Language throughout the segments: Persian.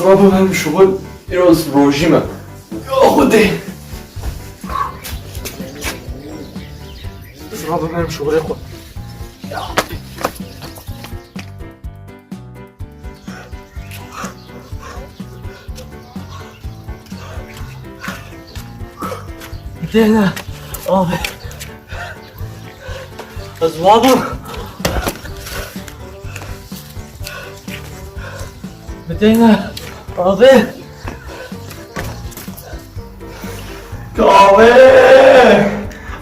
بابا من شغل ایراز روژیمه یا خوده بابا من شغل خود نه آبه از بابا بدينا آبه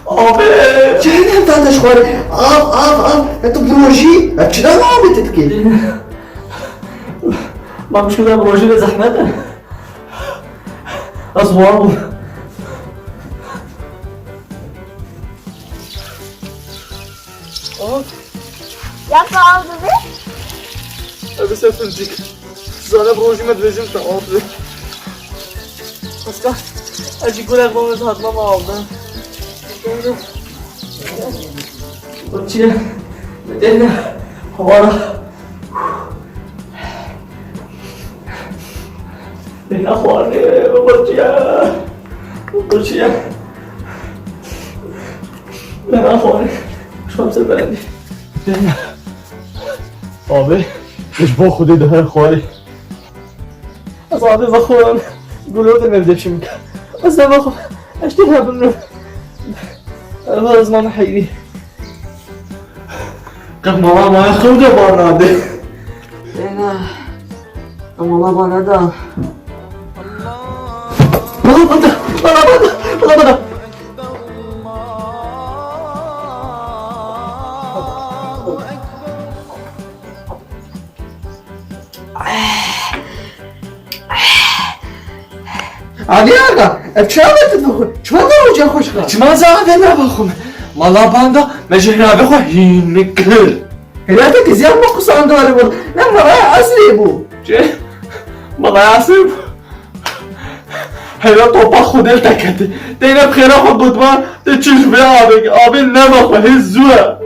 آبه چه نمیتونش خوره آب تو بروژی چرا آبی تتکی ما مش كده بروجي زحمته أصوات Jak to aldı? أبي سافرتك زانا بروجي ما تفيزم تقاطع أصلا أجي كل أخوان هاد ما عالدن بچه بدنا حوارا بدنا حوارا بچه بدنا حوارا شو هم سبندی بدنا آبه ايش باخد ده خواري از آبه بخورم گلو ده مبدشم بس بخور اشتريها بالنور هذا زمان حيري قد ما يخوده بارناده نه اما بانه دا بلا علی آقا چرا بخور؟ چرا بروژی خوش خواهد؟ چما زاده نبخون مالا باندا مجهرابه خو هینکل هلاته که زیاد مقصان داره بود نه مرای اصلی بود چه؟ مالا اصلی هلا توپا خودل تکتی دینا بخیره خود بود من ده چشمه آبه نبخون هزوه